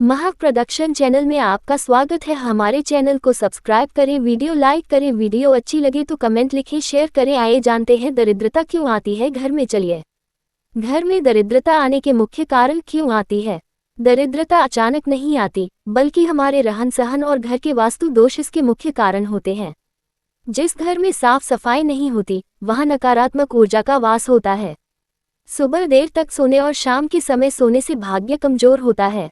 महक production channel में आपका स्वागत है। हमारे चैनल को सब्सक्राइब करें, वीडियो लाइक करें, वीडियो अच्छी लगे तो कमेंट लिखें, शेयर करें। आइए जानते हैं दरिद्रता क्यों आती है घर में। चलिए, घर में दरिद्रता आने के मुख्य कारण क्यों आती है। दरिद्रता अचानक नहीं आती, बल्कि हमारे रहन सहन और घर के वास्तु दोष इसके मुख्य कारण होते हैं। जिस घर में साफ सफाई नहीं होती, वहां नकारात्मक ऊर्जा का वास होता है। सुबह देर तक सोने और शाम के समय सोने से भाग्य कमजोर होता है।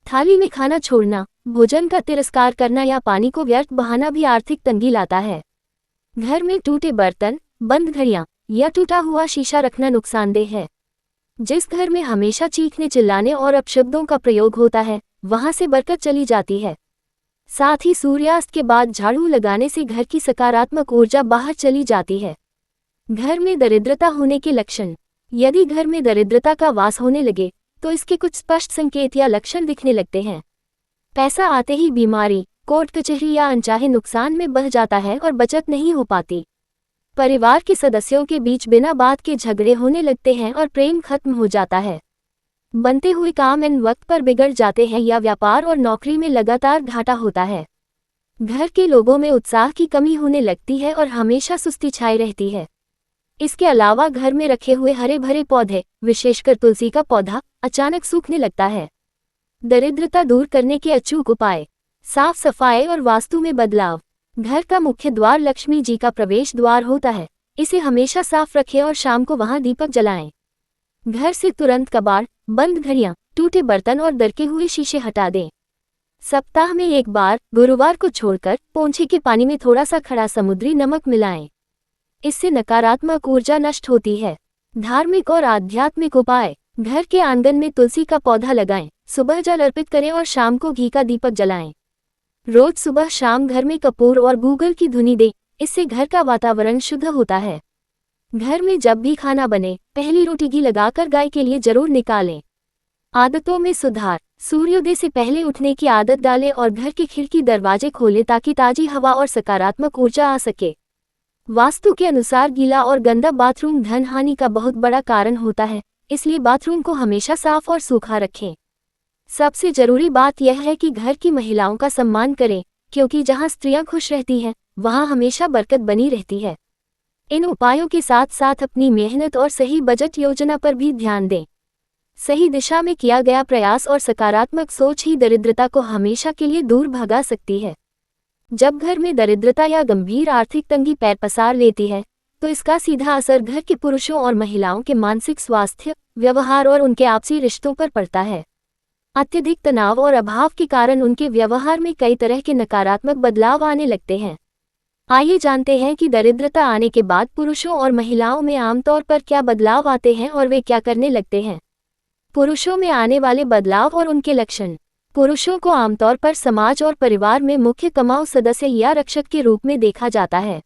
थाली में खाना छोड़ना, भोजन का तिरस्कार करना या पानी को व्यर्थ बहाना भी आर्थिक तंगी लाता है। घर में टूटे बर्तन, बंद घड़ियां या टूटा हुआ शीशा रखना नुकसानदेह है। जिस घर में हमेशा चीखने चिल्लाने और अपशब्दों का प्रयोग होता है, वहां से बरकत चली जाती है। साथ ही सूर्यास्त के बाद झाड़ू लगाने से घर की सकारात्मक ऊर्जा बाहर चली जाती है। घर में दरिद्रता होने के लक्षण। यदि घर में दरिद्रता का वास होने लगे तो इसके कुछ स्पष्ट संकेत या लक्षण दिखने लगते हैं। पैसा आते ही बीमारी, कोर्ट कचहरी या अनचाहे नुकसान में बह जाता है और बचत नहीं हो पाती। परिवार के सदस्यों के बीच बिना बात के झगड़े होने लगते हैं और प्रेम खत्म हो जाता है। बनते हुए काम इन वक्त पर बिगड़ जाते हैं या व्यापार और नौकरी में लगातार घाटा होता है। घर के लोगों में उत्साह की कमी होने लगती है और हमेशा सुस्ती छाई रहती है। इसके अलावा घर में रखे हुए हरे भरे पौधे, विशेषकर तुलसी का पौधा, अचानक सूखने लगता है। दरिद्रता दूर करने के अचूक उपाय। साफ सफाई और वास्तु में बदलाव। घर का मुख्य द्वार लक्ष्मी जी का प्रवेश द्वार होता है। इसे हमेशा साफ रखें और शाम को वहां दीपक जलाएं। घर से तुरंत कबाड़, बंद घड़ियां, टूटे बर्तन और दरके हुए शीशे हटा दें। सप्ताह में एक बार, गुरुवार को छोड़कर, पोंछे के पानी में थोड़ा सा खड़ा समुद्री नमक मिलाएं। इससे नकारात्मक ऊर्जा नष्ट होती है। धार्मिक और आध्यात्मिक उपाय। घर के आंगन में तुलसी का पौधा लगाएं, सुबह जल अर्पित करें और शाम को घी का दीपक जलाएं। रोज सुबह शाम घर में कपूर और गूगल की धुनी दें, इससे घर का वातावरण शुद्ध होता है। घर में जब भी खाना बने, पहली रोटी घी लगाकर गाय के लिए जरूर निकालें। आदतों में सुधार। सूर्योदय से पहले उठने की आदत डालें और घर के खिड़की दरवाजे खोलें ताकि ताजी हवा और सकारात्मक ऊर्जा आ सके। वास्तु के अनुसार गीला और गंदा बाथरूम धन हानि का बहुत बड़ा कारण होता है, इसलिए बाथरूम को हमेशा साफ और सूखा रखें। सबसे जरूरी बात यह है कि घर की महिलाओं का सम्मान करें, क्योंकि जहां स्त्रियां खुश रहती हैं, वहां हमेशा बरकत बनी रहती है। इन उपायों के साथ साथ अपनी मेहनत और सही बजट योजना पर भी ध्यान दें। सही दिशा में किया गया प्रयास और सकारात्मक सोच ही दरिद्रता को हमेशा के लिए दूर भगा सकती है। जब घर में दरिद्रता या गंभीर आर्थिक तंगी पैर पसार लेती है, तो इसका सीधा असर घर के पुरुषों और महिलाओं के मानसिक स्वास्थ्य, व्यवहार और उनके आपसी रिश्तों पर पड़ता है। अत्यधिक तनाव और अभाव के कारण उनके व्यवहार में कई तरह के नकारात्मक बदलाव आने लगते हैं। आइए जानते हैं कि दरिद्रता आने के बाद पुरुषों और महिलाओं में आमतौर पर क्या बदलाव आते हैं और वे क्या करने लगते हैं। पुरुषों में आने वाले बदलाव और उनके लक्षण। पुरुषों को आमतौर पर समाज और परिवार में मुख्य कमाऊ सदस्य या रक्षक के रूप में देखा जाता है।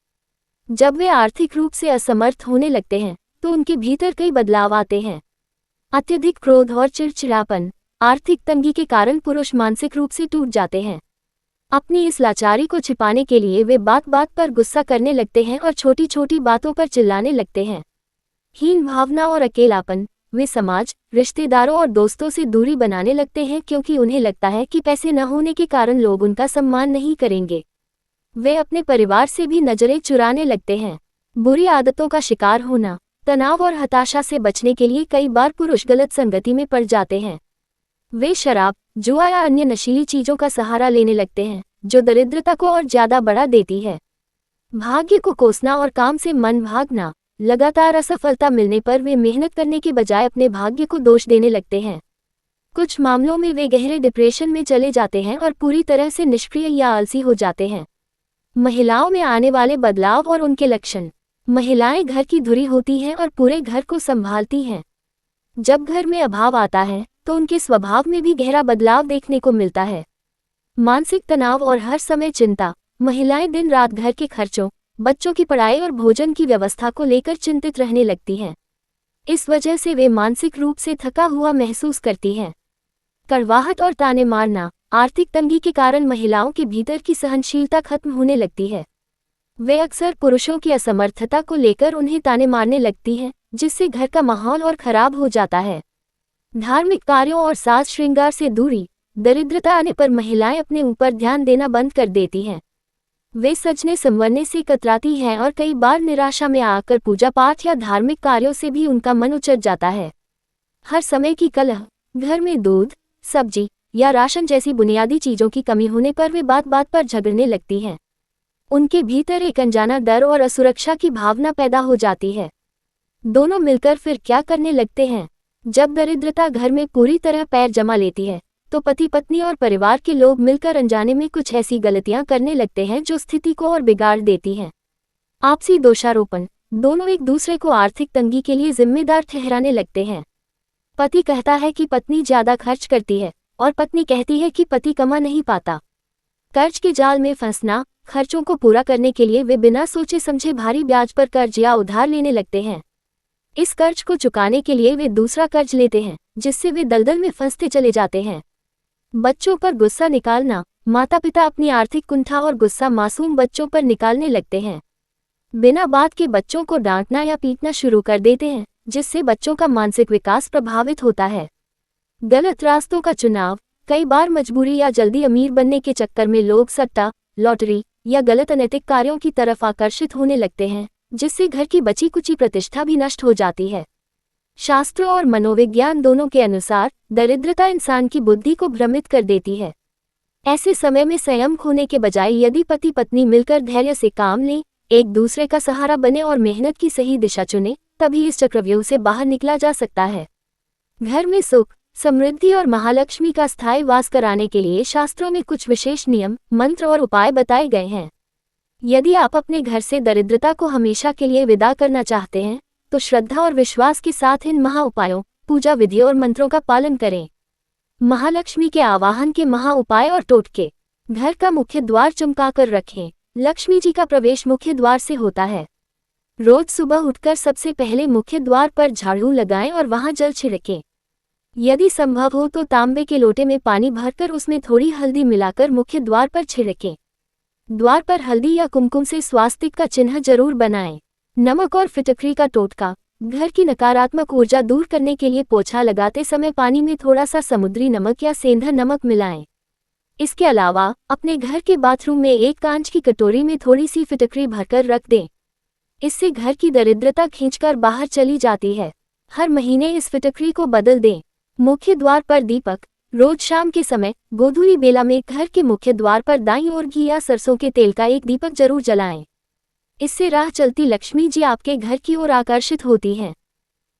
जब वे आर्थिक रूप से असमर्थ होने लगते हैं, तो उनके भीतर कई बदलाव आते हैं। अत्यधिक क्रोध और चिड़चिड़ापन। आर्थिक तंगी के कारण पुरुष मानसिक रूप से टूट जाते हैं। अपनी इस लाचारी को छिपाने के लिए वे बात बात पर गुस्सा करने लगते हैं और छोटी छोटी बातों पर चिल्लाने लगते हैं। हीन भावना और अकेलापन। वे समाज, रिश्तेदारों और दोस्तों से दूरी बनाने लगते हैं, क्योंकि उन्हें लगता है कि पैसे न होने के कारण लोग उनका सम्मान नहीं करेंगे। वे अपने परिवार से भी नजरें चुराने लगते हैं। बुरी आदतों का शिकार होना। तनाव और हताशा से बचने के लिए कई बार पुरुष गलत संगति में पड़ जाते हैं। वे शराब, जुआ या अन्य नशीली चीजों का सहारा लेने लगते हैं, जो दरिद्रता को और ज्यादा बढ़ा देती है। भाग्य को कोसना और काम से मन भागना। लगातार असफलता मिलने पर वे मेहनत करने के बजाय अपने भाग्य को दोष देने लगते हैं। कुछ मामलों में वे गहरे डिप्रेशन में चले जाते हैं और पूरी तरह से निष्क्रिय या आलसी हो जाते हैं। महिलाओं में आने वाले बदलाव और उनके लक्षण। महिलाएं घर की धुरी होती हैं और पूरे घर को संभालती हैं। जब घर में अभाव आता है, तो उनके स्वभाव में भी गहरा बदलाव देखने को मिलता है। मानसिक तनाव और हर समय चिंता। महिलाएं दिन रात घर के खर्चों, बच्चों की पढ़ाई और भोजन की व्यवस्था को लेकर चिंतित रहने लगती हैं। इस वजह से वे मानसिक रूप से थका हुआ महसूस करती हैं। कड़वाहट और ताने मारना। आर्थिक तंगी के कारण महिलाओं के भीतर की सहनशीलता खत्म होने लगती है। वे अक्सर पुरुषों की असमर्थता को लेकर उन्हें ताने मारने लगती हैं, जिससे घर का माहौल और खराब हो जाता है। धार्मिक कार्यों और साज श्रृंगार से दूरी। दरिद्रता आने पर महिलाएं अपने ऊपर ध्यान देना बंद कर देती हैं। वे सजने संवरने से कतराती हैं और कई बार निराशा में आकर पूजा पाठ या धार्मिक कार्यों से भी उनका मन उचट जाता है। हर समय की कलह, घर में दूध, सब्जी या राशन जैसी बुनियादी चीजों की कमी होने पर वे बात बात पर झगड़ने लगती हैं। उनके भीतर एक अनजाना डर और असुरक्षा की भावना पैदा हो जाती है। दोनों मिलकर फिर क्या करने लगते हैं? जब दरिद्रता घर में पूरी तरह पैर जमा लेती है तो पति पत्नी और परिवार के लोग मिलकर अनजाने में कुछ ऐसी गलतियां करने लगते हैं जो स्थिति को और बिगाड़ देती हैं। आपसी दोषारोपण, दोनों एक दूसरे को आर्थिक तंगी के लिए जिम्मेदार ठहराने लगते हैं। पति कहता है कि पत्नी ज्यादा खर्च करती है और पत्नी कहती है कि पति कमा नहीं पाता। कर्ज के जाल में फंसना, खर्चों को पूरा करने के लिए वे बिना सोचे समझे भारी ब्याज पर कर्ज या उधार लेने लगते हैं। इस कर्ज को चुकाने के लिए वे दूसरा कर्ज लेते हैं, जिससे वे दलदल में फंसते चले जाते हैं। बच्चों पर गुस्सा निकालना, माता पिता अपनी आर्थिक कुंठा और गुस्सा मासूम बच्चों पर निकालने लगते हैं। बिना बात के बच्चों को डांटना या पीटना शुरू कर देते हैं, जिससे बच्चों का मानसिक विकास प्रभावित होता है। गलत रास्तों का चुनाव, कई बार मजबूरी या जल्दी अमीर बनने के चक्कर में लोग सट्टा, लॉटरी या गलत अनैतिक कार्यों की तरफ आकर्षित होने लगते हैं, जिससे घर की बची कुची प्रतिष्ठा भी नष्ट हो जाती है। शास्त्रों और मनोविज्ञान दोनों के अनुसार दरिद्रता इंसान की बुद्धि को भ्रमित कर देती है। ऐसे समय में संयम खोने के बजाय यदि पति पत्नी मिलकर धैर्य से काम लें, एक दूसरे का सहारा बने और मेहनत की सही दिशा चुने, तभी इस चक्रव्यूह से बाहर निकला जा सकता है। घर में सुख, समृद्धि और महालक्ष्मी का स्थायी वास कराने के लिए शास्त्रों में कुछ विशेष नियम, मंत्र और उपाय बताए गए हैं। यदि आप अपने घर से दरिद्रता को हमेशा के लिए विदा करना चाहते हैं तो श्रद्धा और विश्वास के साथ इन महा उपायों, पूजा विधियों और मंत्रों का पालन करें। महालक्ष्मी के आवाहन के महा उपाय और टोटके। घर का मुख्य द्वार चमकाकर रखें। लक्ष्मी जी का प्रवेश मुख्य द्वार से होता है। रोज सुबह उठकर सबसे पहले मुख्य द्वार पर झाड़ू लगाएं और वहां जल छिड़कें। यदि संभव हो तो तांबे के लोटे में पानी भरकर उसमें थोड़ी हल्दी मिलाकर मुख्य द्वार पर छिड़कें। द्वार पर हल्दी या कुमकुम से स्वास्तिक का चिन्ह जरूर बनाएं। नमक और फिटकरी का टोटका। घर की नकारात्मक ऊर्जा दूर करने के लिए पोछा लगाते समय पानी में थोड़ा सा समुद्री नमक या सेंधा नमक मिलाएं। इसके अलावा अपने घर के बाथरूम में एक कांच की कटोरी में थोड़ी सी फिटकरी भरकर रख दें। इससे घर की दरिद्रता खींचकर बाहर चली जाती है। हर महीने इस फिटकरी को बदल दें। मुख्य द्वार पर दीपक। रोज शाम के समय गोधूली बेला में घर के मुख्य द्वार पर दाईं ओर घी या सरसों के तेल का एक दीपक जरूर जलाएं। इससे राह चलती लक्ष्मी जी आपके घर की ओर आकर्षित होती हैं।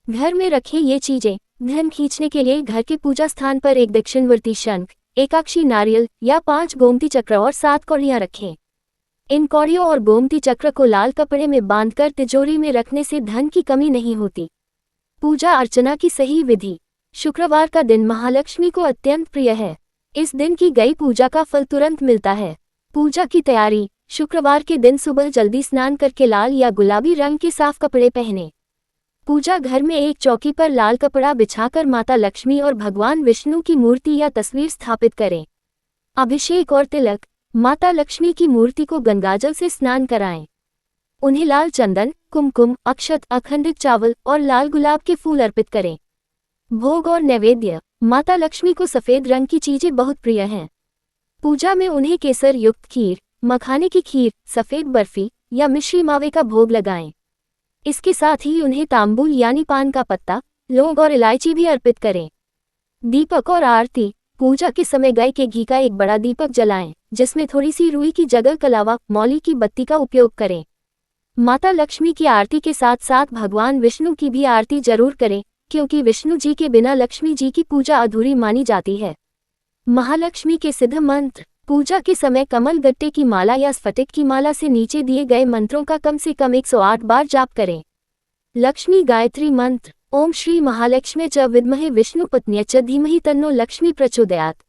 घर में रखें ये चीजें। धन खींचने के लिए घर के पूजा स्थान पर एक दक्षिणवर्ती शंख, एकाक्षी नारियल या 5 गोमती चक्र और 7 कौड़ियां रखें। इन कौड़ियों और गोमती चक्र को लाल कपड़े में बांधकर तिजोरी में रखने से धन की कमी नहीं होती। पूजा अर्चना की सही विधि। शुक्रवार का दिन महालक्ष्मी को अत्यंत प्रिय है। इस दिन की गई पूजा का फल तुरंत मिलता है। पूजा की तैयारी। शुक्रवार के दिन सुबह जल्दी स्नान करके लाल या गुलाबी रंग के साफ कपड़े पहनें। पूजा घर में एक चौकी पर लाल कपड़ा बिछाकर माता लक्ष्मी और भगवान विष्णु की मूर्ति या तस्वीर स्थापित करें। अभिषेक और तिलक। माता लक्ष्मी की मूर्ति को गंगाजल से स्नान कराएं। उन्हें लाल चंदन, कुमकुम, अक्षत, अखंडित चावल और लाल गुलाब के फूल अर्पित करें। भोग और नैवेद्य। माता लक्ष्मी को सफेद रंग की चीजें बहुत प्रिय हैं। पूजा में उन्हें केसर युक्त खीर, मखाने की खीर, सफेद बर्फी या मिश्री मावे का भोग लगाएं। इसके साथ ही उन्हें तांबूल यानी पान का पत्ता, लौंग और इलायची भी अर्पित करें। दीपक और आरती। पूजा के समय गाय के घी का एक बड़ा दीपक जलाएं, जिसमें थोड़ी सी रुई की जगह कलावा, मौली की बत्ती का उपयोग करें। माता लक्ष्मी की आरती के साथ साथ भगवान विष्णु की भी आरती जरूर करें, क्योंकि विष्णु जी के बिना लक्ष्मी जी की पूजा अधूरी मानी जाती है। महालक्ष्मी के सिद्ध मंत्र। पूजा के समय कमल गट्टे की माला या स्फटिक की माला से नीचे दिए गए मंत्रों का कम से कम 108 बार जाप करें। लक्ष्मी गायत्री मंत्र। ओम श्री महालक्ष्मी च विद्महे विष्णुपत्न्यै च धीमहि तन्नो लक्ष्मी प्रचोदयात्।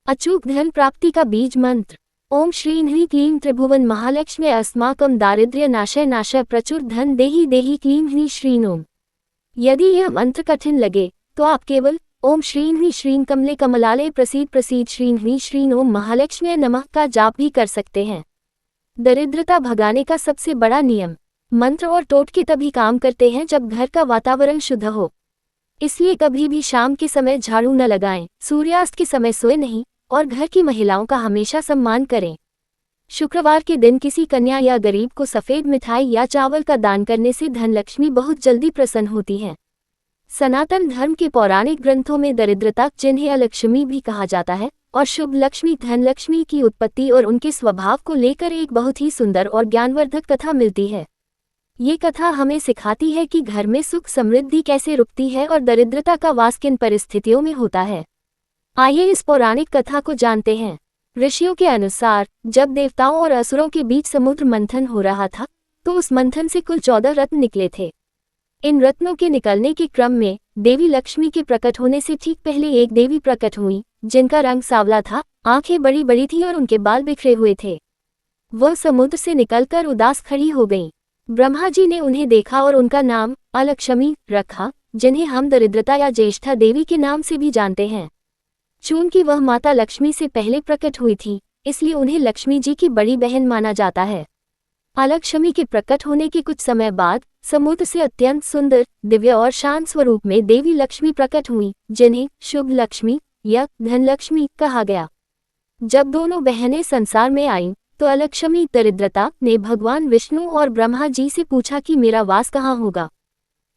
अचूक धन प्राप्ति का बीज मंत्र। ओम श्री ह्रीं क्लीं त्रिभुवन महालक्ष्मी अस्माकं दारिद्र्य नाशय नाशय प्रचुर धन देहि देहि क्लीं ह्रीं श्रीं ओम। यदि यह मंत्र कठिन लगे तो आप केवल ओम श्रीं ह्रीं श्रीं कमले कमलालय प्रसीद प्रसीद श्रीं ह्रीं श्रीं ओम महालक्ष्मी नमः का जाप भी कर सकते हैं। दरिद्रता भगाने का सबसे बड़ा नियम। मंत्र और टोटके तभी काम करते हैं जब घर का वातावरण शुद्ध हो। इसलिए कभी भी शाम के समय झाड़ू न लगाएं, सूर्यास्त के समय सोए नहीं और घर की महिलाओं का हमेशा सम्मान करें। शुक्रवार के दिन किसी कन्या या गरीब को सफ़ेद मिठाई या चावल का दान करने से धनलक्ष्मी बहुत जल्दी प्रसन्न होती है। सनातन धर्म के पौराणिक ग्रंथों में दरिद्रता, जिन्हें अलक्ष्मी भी कहा जाता है, और शुभ लक्ष्मी, धनलक्ष्मी की उत्पत्ति और उनके स्वभाव को लेकर एक बहुत ही सुंदर और ज्ञानवर्धक कथा मिलती है। ये कथा हमें सिखाती है कि घर में सुख समृद्धि कैसे रुकती है और दरिद्रता का वास किन परिस्थितियों में होता है। आइए इस पौराणिक कथा को जानते हैं। ऋषियों के अनुसार जब देवताओं और असुरों के बीच समुद्र मंथन हो रहा था, तो उस मंथन से कुल 14 रत्न निकले थे। इन रत्नों के निकलने के क्रम में देवी लक्ष्मी के प्रकट होने से ठीक पहले एक देवी प्रकट हुई, जिनका रंग सांवला था, आंखें बड़ी बड़ी थी और उनके बाल बिखरे हुए थे। वह समुद्र से निकलकर उदास खड़ी हो गईं। ब्रह्मा जी ने उन्हें देखा और उनका नाम अलक्ष्मी रखा, जिन्हें हम दरिद्रता या ज्येष्ठा देवी के नाम से भी जानते हैं। चूंकि वह माता लक्ष्मी से पहले प्रकट हुई थी, इसलिए उन्हें लक्ष्मी जी की बड़ी बहन माना जाता है। अलक्ष्मी के प्रकट होने के कुछ समय बाद समुद्र से अत्यंत सुंदर, दिव्य और शांत स्वरूप में देवी लक्ष्मी प्रकट हुई, जिन्हें शुभ लक्ष्मी या धनलक्ष्मी कहा गया। जब दोनों बहनें संसार में आईं, तो अलक्ष्मी दरिद्रता ने भगवान विष्णु और ब्रह्मा जी से पूछा कि मेरा वास कहाँ होगा,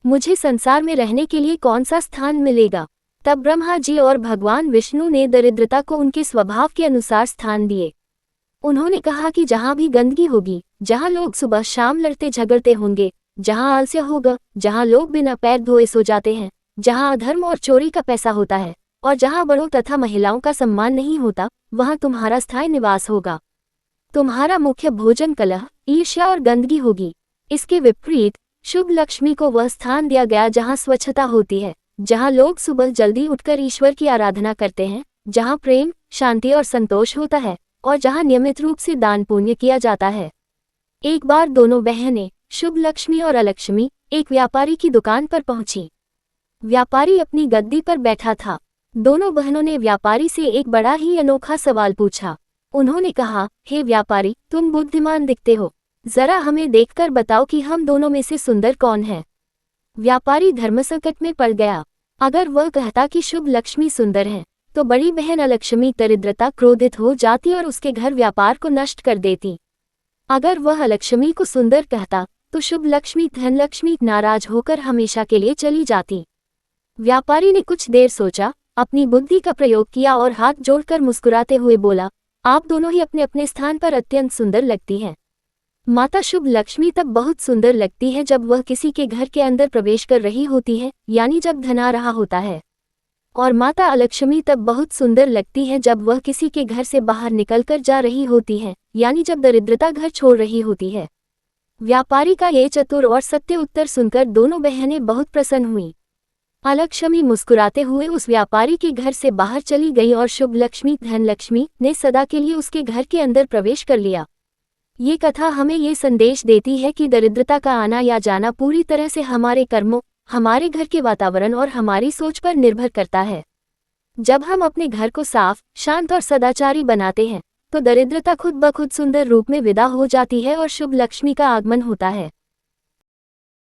मुझे संसार में रहने के लिए कौन सा स्थान मिलेगा। तब ब्रह्मा जी और भगवान विष्णु ने दरिद्रता को उनके स्वभाव के अनुसार स्थान दिए। उन्होंने कहा कि जहाँ भी गंदगी होगी, जहाँ लोग सुबह शाम लड़ते झगड़ते होंगे, जहाँ आलस्य होगा, जहाँ लोग बिना पैर धोए सो जाते हैं, जहाँ अधर्म और चोरी का पैसा होता है, और जहाँ बड़ों तथा महिलाओं का सम्मान नहीं होता, वहाँ तुम्हारा स्थायी निवास होगा। तुम्हारा मुख्य भोजन कलह, ईर्ष्या और गंदगी होगी। इसके विपरीत शुभ लक्ष्मी को वह स्थान दिया गया जहाँ स्वच्छता होती है, जहाँ लोग सुबह जल्दी उठकर ईश्वर की आराधना करते हैं, जहाँ प्रेम, शांति और संतोष होता है, और जहाँ नियमित रूप से दान पुण्य किया जाता है। एक बार दोनों बहनें, शुभ लक्ष्मी और अलक्ष्मी, एक व्यापारी की दुकान पर पहुंची। व्यापारी अपनी गद्दी पर बैठा था। दोनों बहनों ने व्यापारी से एक बड़ा ही अनोखा सवाल पूछा। उन्होंने कहा, हे व्यापारी, तुम बुद्धिमान दिखते हो, जरा हमें देखकर बताओ कि हम दोनों में से सुंदर कौन है। व्यापारी धर्मसंकट में पड़ गया। अगर वह कहता कि शुभ लक्ष्मी सुंदर है, तो बड़ी बहन अलक्ष्मी दरिद्रता क्रोधित हो जाती और उसके घर व्यापार को नष्ट कर देती। अगर वह अलक्ष्मी को सुंदर कहता, तो शुभ लक्ष्मी धनलक्ष्मी नाराज होकर हमेशा के लिए चली जाती। व्यापारी ने कुछ देर सोचा, अपनी बुद्धि का प्रयोग किया और हाथ जोड़कर मुस्कुराते हुए बोला, आप दोनों ही अपने अपने स्थान पर अत्यंत सुंदर लगती हैं। माता शुभ लक्ष्मी तब बहुत सुंदर लगती है जब वह किसी के घर के अंदर प्रवेश कर रही होती है, यानी जब धन आ रहा होता है। और माता अलक्ष्मी तब बहुत सुंदर लगती है जब वह किसी के घर से बाहर निकलकर जा रही होती है, यानी जब दरिद्रता घर छोड़ रही होती है। व्यापारी का ये चतुर और सत्य उत्तर सुनकर दोनों बहनें बहुत प्रसन्न हुईं। अलक्ष्मी मुस्कुराते हुए उस व्यापारी के घर से बाहर चली गई और शुभ लक्ष्मी धनलक्ष्मी ने सदा के लिए उसके घर के अंदर प्रवेश कर लिया। ये कथा हमें ये संदेश देती है कि दरिद्रता का आना या जाना पूरी तरह से हमारे कर्मों, हमारे घर के वातावरण और हमारी सोच पर निर्भर करता है। जब हम अपने घर को साफ, शांत और सदाचारी बनाते हैं, तो दरिद्रता खुद ब खुद सुंदर रूप में विदा हो जाती है और शुभ लक्ष्मी का आगमन होता है।